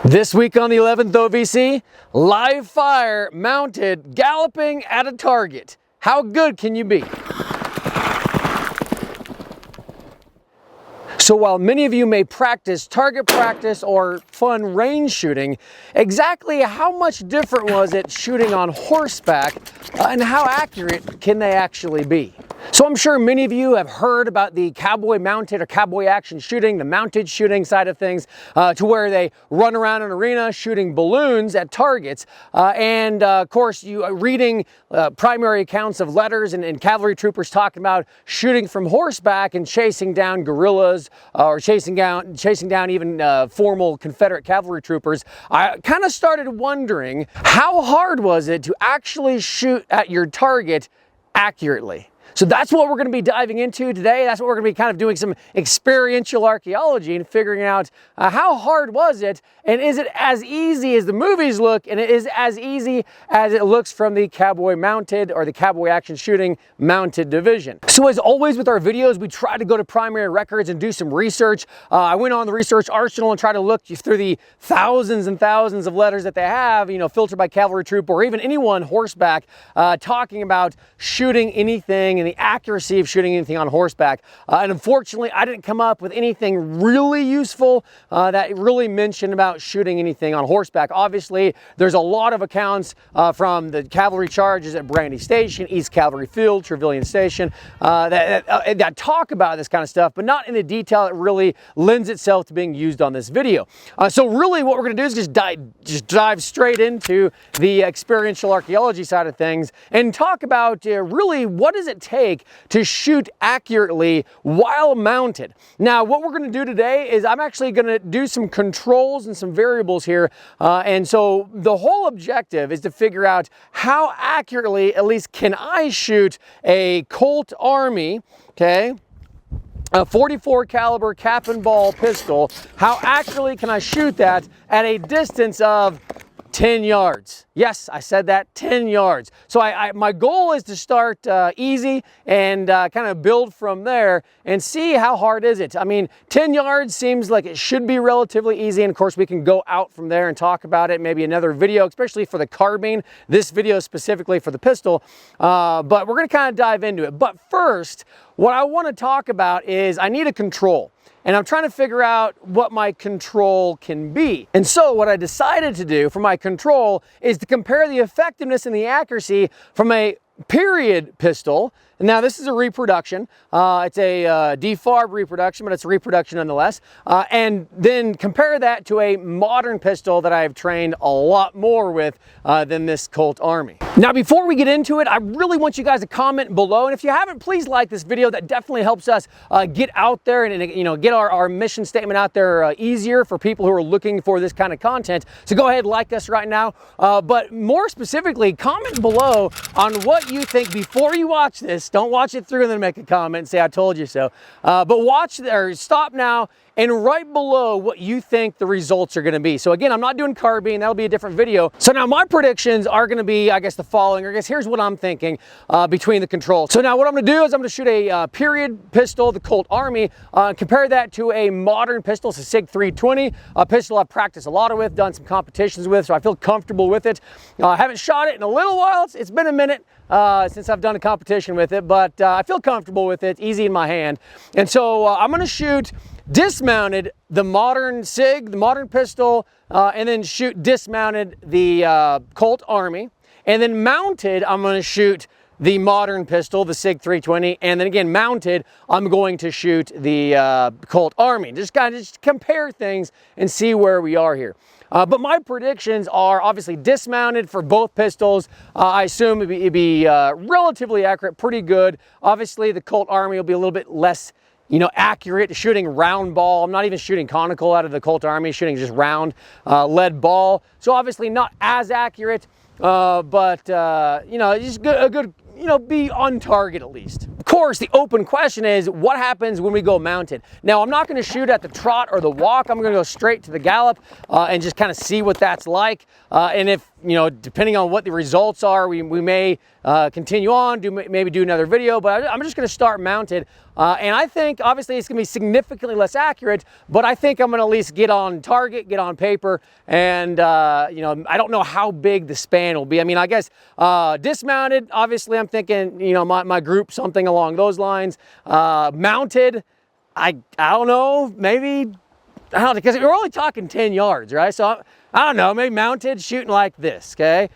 This week on the 11th OVC, live fire mounted galloping at a target. How good can you be? So while many of you may practice target practice or fun range shooting, exactly how much different was it shooting on horseback and how accurate can they actually be? So I'm sure many of you have heard about the cowboy mounted or cowboy action shooting, the mounted shooting side of things, to where they run around an arena shooting balloons at targets. Of course, you reading primary accounts of letters and cavalry troopers talking about shooting from horseback and chasing down guerrillas or chasing down even formal Confederate cavalry troopers. I kind of started wondering, how hard was it to actually shoot at your target accurately? So that's what we're going to be diving into today. That's what we're going to be kind of doing some experiential archaeology and figuring out how hard was it, and is it as easy as the movies look, and it is as easy as it looks from the cowboy mounted or the cowboy action shooting mounted division. So as always with our videos, we try to go to primary records and do some research. I went on the research arsenal and tried to look through the thousands and thousands of letters that they have, filtered by cavalry troop or even anyone horseback, talking about shooting anything and the accuracy of shooting anything on horseback. And unfortunately, I didn't come up with anything really useful that really mentioned about shooting anything on horseback. Obviously, there's a lot of accounts from the cavalry charges at Brandy Station, East Cavalry Field, Trevilian Station, that talk about this kind of stuff, but not in the detail that really lends itself to being used on this video. So really what we're going to do is just dive straight into the experiential archaeology side of things and talk about really what does it take to shoot accurately while mounted. Now, what we're going to do today is I'm actually going to do some controls and some variables here. And so the whole objective is to figure out how accurately, at least can I shoot a Colt Army, okay? A 44 caliber cap and ball pistol. How accurately can I shoot that at a distance of 10 yards. Yes, I said that, 10 yards. So my goal is to start easy and kind of build from there and see how hard is it. I mean, 10 yards seems like it should be relatively easy, and of course we can go out from there and talk about it, maybe another video, especially for the carbine. This video specifically for the pistol, but we're gonna kind of dive into it. But first, what I want to talk about is I need a control. And I'm trying to figure out what my control can be. And so what I decided to do for my control is to compare the effectiveness and the accuracy from a period pistol. Now this is a reproduction. It's a defarb reproduction, but it's a reproduction nonetheless. And then compare that to a modern pistol that I've trained a lot more with than this Colt Army. Now before we get into it, I really want you guys to comment below. And if you haven't, please like this video. That definitely helps us get out there and get our mission statement out there easier for people who are looking for this kind of content. So go ahead, like us right now. But more specifically, comment below on what you think before you watch this. Don't watch it through and then make a comment and say I told you so. But watch or stop now and write below what you think the results are going to be. So again, I'm not doing carbine, that'll be a different video. So now my predictions are going to be, I guess, the following. I guess here's what I'm thinking between the controls. So now what I'm going to do is I'm going to shoot a period pistol, the Colt Army, compare that to a modern pistol, it's a SIG 320, a pistol I've practiced a lot with, done some competitions with, so I feel comfortable with it. I haven't shot it in a little while, it's been a minute since I've done a competition with it, but I feel comfortable with it, easy in my hand. And so I'm going to shoot dismounted the modern SIG, the modern pistol, and then shoot dismounted the Colt Army. And then mounted, I'm going to shoot the modern pistol, the SIG 320, and then again mounted, I'm going to shoot the Colt Army. Just kind of just compare things and see where we are here. But my predictions are obviously dismounted for both pistols. I assume it'd be relatively accurate, pretty good. Obviously, the Colt Army will be a little bit less, accurate, shooting round ball. I'm not even shooting conical out of the Colt Army, shooting just round lead ball. So obviously not as accurate, but just a good, be on target at least. Of course, the open question is what happens when we go mounted? Now, I'm not going to shoot at the trot or the walk. I'm going to go straight to the gallop and just kind of see what that's like. And if you know, depending on what the results are, we may continue on, maybe do another video, but I'm just going to start mounted. And I think obviously it's going to be significantly less accurate, but I think I'm going to at least get on target, get on paper, and you know, I don't know how big the span will be. I mean, I guess dismounted, obviously I'm thinking, you know, my group, something along those lines. Mounted, I don't know, maybe, I don't know, because we're only talking 10 yards, right? So I don't know, maybe mounted, shooting like this, okay?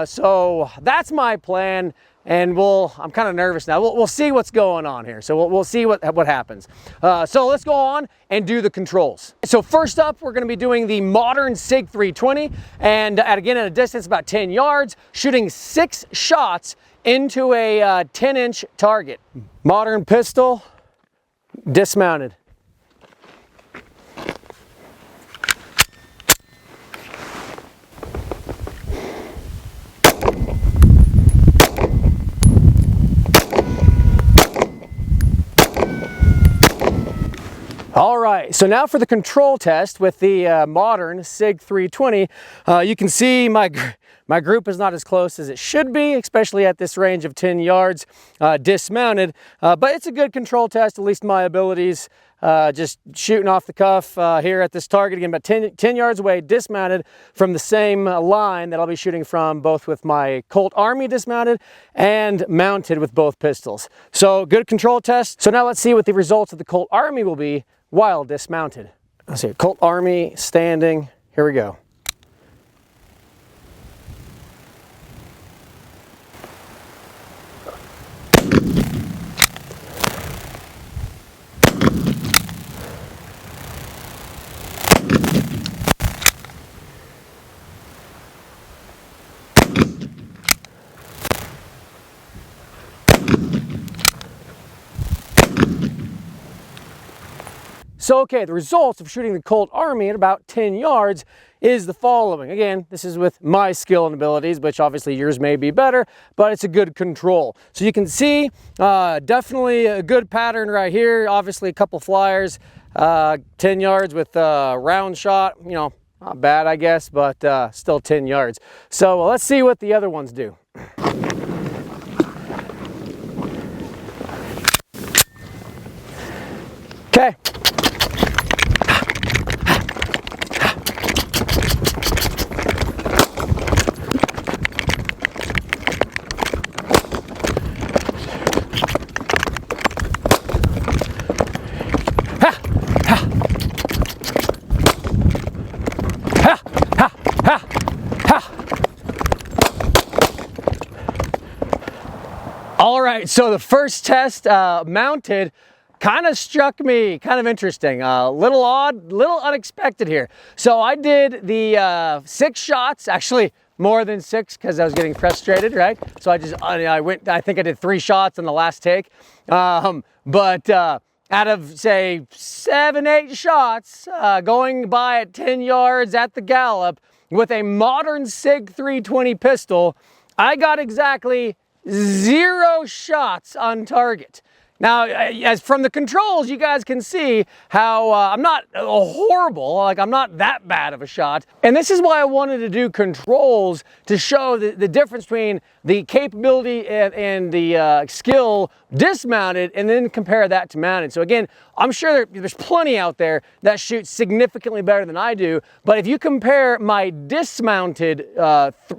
So that's my plan, and I'm kind of nervous now. We'll see what's going on here. So we'll see what happens. So let's go on and do the controls. So first up, we're going to be doing the modern SIG 320, and again at a distance about 10 yards, shooting 6 shots into a 10-inch target. Modern pistol, dismounted. All right, so now for the control test with the modern SIG 320. You can see my group is not as close as it should be, especially at this range of 10 yards dismounted, but it's a good control test, at least my abilities. Just shooting off the cuff here at this target, again about 10 yards away, dismounted from the same line that I'll be shooting from, both with my Colt Army dismounted and mounted with both pistols. So good control test. So now let's see what the results of the Colt Army will be while dismounted. Let's see, Colt Army standing, here we go. So okay, the results of shooting the Colt Army at about 10 yards is the following. Again, this is with my skill and abilities, which obviously yours may be better, but it's a good control. So you can see definitely a good pattern right here. Obviously a couple flyers, 10 yards with a round shot, you know, not bad I guess, but still 10 yards. So let's see what the other ones do. Okay. All right, so the first test mounted kind of struck me kind of interesting, a little odd, little unexpected here. So I did the 6 shots, actually more than 6 because I was getting frustrated, right? So I think I did 3 shots in the last take. But out of say 7, 8 shots, going by at 10 yards at the gallop with a modern SIG 320 pistol, I got exactly 0 shots on target. Now, as from the controls, you guys can see how I'm not horrible, like I'm not that bad of a shot. And this is why I wanted to do controls, to show the difference between the capability and the skill dismounted, and then compare that to mounted. So again, I'm sure there's plenty out there that shoot significantly better than I do, but if you compare my dismounted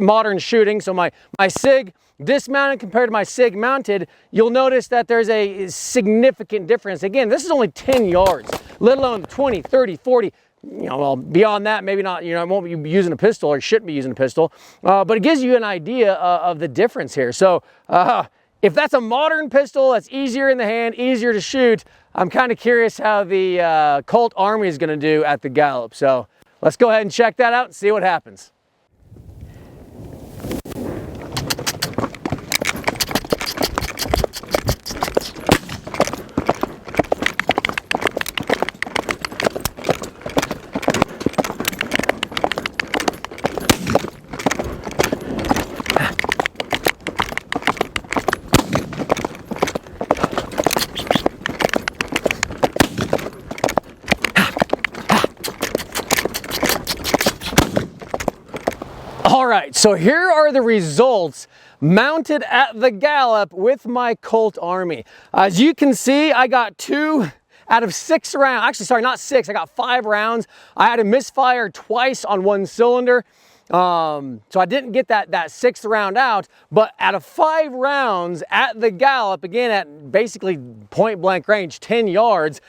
modern shooting, so my SIG dismounted compared to my SIG mounted, you'll notice that there's a significant difference. Again, this is only 10 yards, let alone 20, 30, 40, you know, well, beyond that, maybe not, you know, I won't be using a pistol or shouldn't be using a pistol, but it gives you an idea of the difference here. So if that's a modern pistol, that's easier in the hand, easier to shoot, I'm kind of curious how the Colt Army is going to do at the gallop. So let's go ahead and check that out and see what happens. All right, so here are the results mounted at the Gallup with my Colt Army. As you can see, I got 2 out of 6 rounds. Actually, sorry, not 6. I got 5 rounds. I had to misfire twice on one cylinder. So I didn't get that 6th round out, but out of 5 rounds at the Gallup, again at basically point blank range, 10 yards,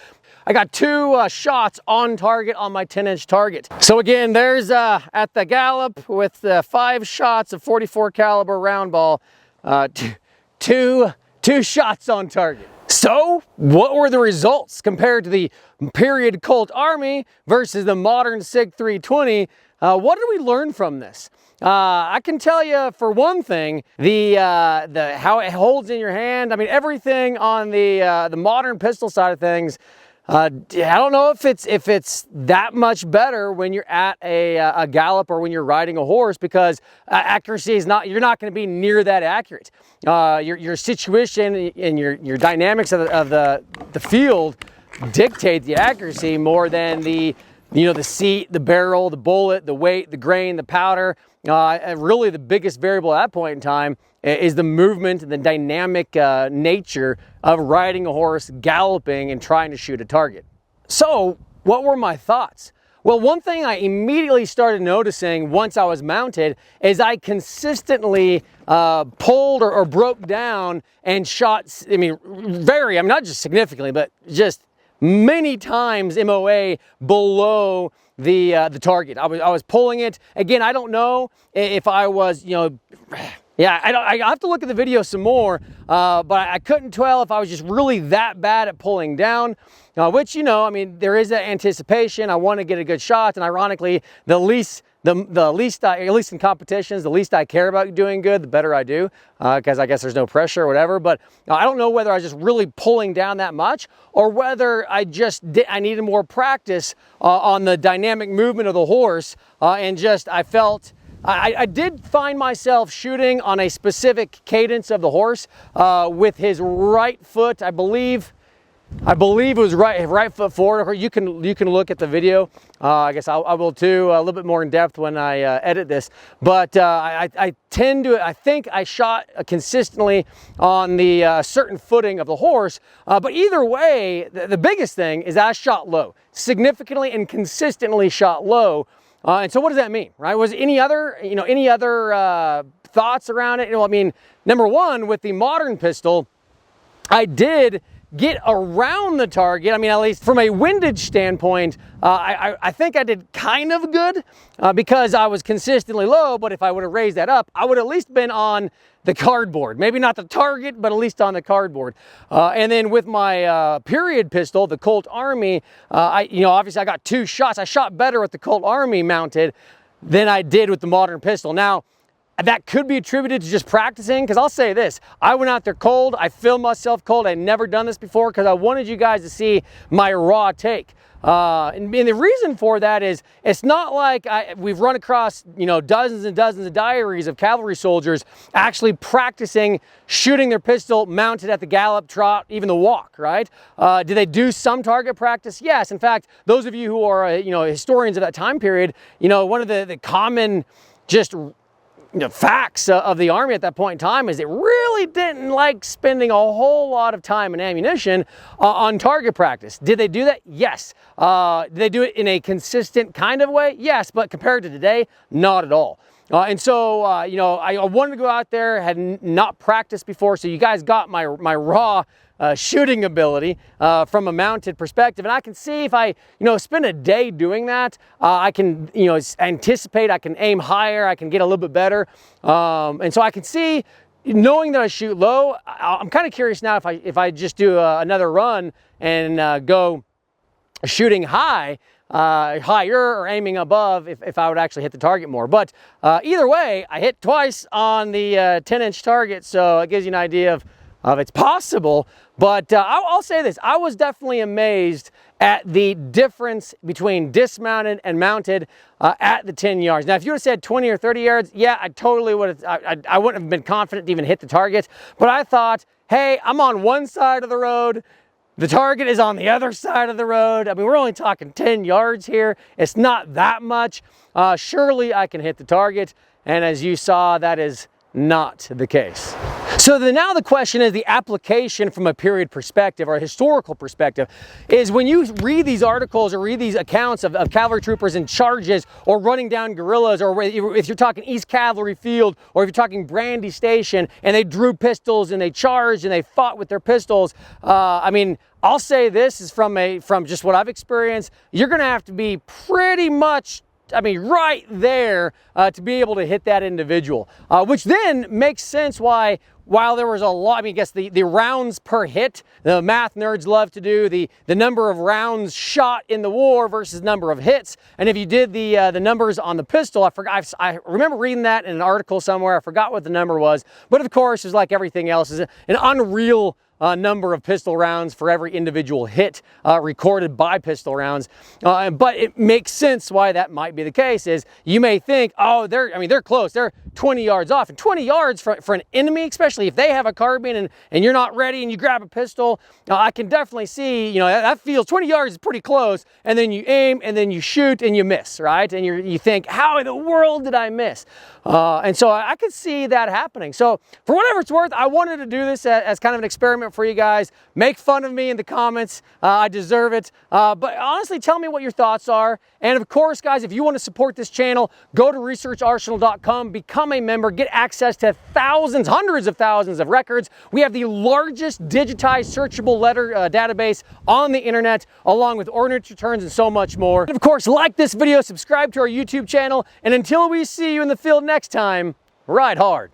I got 2 shots on target on my 10-inch target. So again, there's at the Gallup with 5 shots of 44 caliber round ball, two shots on target. So what were the results compared to the period Colt Army versus the modern SIG 320? What did we learn from this? I can tell you, for one thing, the how it holds in your hand. I mean, everything on the modern pistol side of things. I don't know if it's that much better when you're at a Gallop or when you're riding a horse, because accuracy is not, you're not going to be near that accurate. Your situation and your dynamics of the field dictate the accuracy more than the seat, the barrel, the bullet, the weight, the grain, the powder. And really the biggest variable at that point in time is the movement and the dynamic nature of riding a horse, galloping, and trying to shoot a target. So what were my thoughts? Well, one thing I immediately started noticing once I was mounted is I consistently pulled or broke down and shot, not just significantly, but just many times MOA below the target. I was pulling it. Again, I don't know if I was, yeah, I have to look at the video some more, but I couldn't tell if I was just really that bad at pulling down, which, there is that anticipation. I want to get a good shot, and ironically, the least at least in competitions, the least I care about doing good, the better I do, because I guess there's no pressure or whatever. But I don't know whether I was just really pulling down that much, or whether I needed more practice on the dynamic movement of the horse, I did find myself shooting on a specific cadence of the horse with his right foot. I believe it was right foot forward. You can look at the video. I guess I will too, a little bit more in depth when I edit this. But I think I shot consistently on the certain footing of the horse. But either way, the biggest thing is I shot low, significantly and consistently shot low. And so what does that mean, right? Was any other thoughts around it? Number one, with the modern pistol, I did get around the target. At least from a windage standpoint, I think I did kind of good because I was consistently low, but if I would have raised that up, I would have at least been on the cardboard. Maybe not the target, but at least on the cardboard. And then with my period pistol, the Colt Army, obviously I got 2 shots. I shot better with the Colt Army mounted than I did with the modern pistol. Now, that could be attributed to just practicing, because I'll say this, I went out there cold, I filmed myself cold, I'd never done this before because I wanted you guys to see my raw take. And the reason for that is, it's not like we've run across, dozens and dozens of diaries of cavalry soldiers actually practicing shooting their pistol mounted at the gallop, trot, even the walk, right? Do they do some target practice? Yes. In fact, those of you who are, historians of that time period, one of the common facts of the Army at that point in time is it really didn't like spending a whole lot of time and ammunition on target practice. Did they do that? Yes. Did they do it in a consistent kind of way? Yes, but compared to today, not at all. And so, I wanted to go out there, had not practiced before, so you guys got my raw shooting ability from a mounted perspective. And I can see if I, spend a day doing that, I can, anticipate, I can aim higher, I can get a little bit better. And so I can see, knowing that I shoot low, I'm kind of curious now if I just do another run and go shooting higher or aiming above, if I would actually hit the target more. But either way, I hit twice on the 10-inch target, so it gives you an idea of it's possible. But I'll say this, I was definitely amazed at the difference between dismounted and mounted at the 10 yards. Now, if you would have said 20 or 30 yards, yeah, I totally would have, I wouldn't have been confident to even hit the target. But I thought, hey, I'm on one side of the road, the target is on the other side of the road. We're only talking 10 yards here. It's not that much. Surely I can hit the target. And as you saw, that is not the case. So now the question is the application from a period perspective or a historical perspective is when you read these articles or read these accounts of cavalry troopers in charges or running down guerrillas, or if you're talking East Cavalry Field or if you're talking Brandy Station and they drew pistols and they charged and they fought with their pistols, I mean, I'll say this is from just what I've experienced. You're going to have to be pretty much, I mean, right there to be able to hit that individual, which then makes sense why, while there was a lot, I mean, I guess the rounds per hit, the math nerds love to do the number of rounds shot in the war versus number of hits. And if you did the numbers on the pistol, I remember reading that in an article somewhere. I forgot what the number was, but of course, it's like everything else, is an unreal number of pistol rounds for every individual hit recorded by pistol rounds. But it makes sense why that might be the case. Is you may think, oh, they're close. They're 20 yards off. And 20 yards for an enemy, especially if they have a carbine and you're not ready and you grab a pistol, I can definitely see, you know, that feels 20 yards is pretty close. And then you aim and then you shoot and you miss, right? And you think, how in the world did I miss? And so I could see that happening. So for whatever it's worth, I wanted to do this as kind of an experiment for you guys. Make fun of me in the comments. I deserve it. But honestly, tell me what your thoughts are. And of course, guys, if you want to support this channel, go to researcharsenal.com, become a member, get access to thousands, hundreds of thousands of records. We have the largest digitized searchable letter database on the internet, along with ordnance returns and so much more. And of course, like this video, subscribe to our YouTube channel, and until we see you in the field next time, ride hard.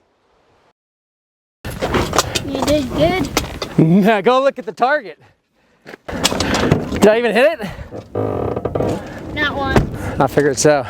You did good. Now go look at the target. Did I even hit it? Not once. I figured so.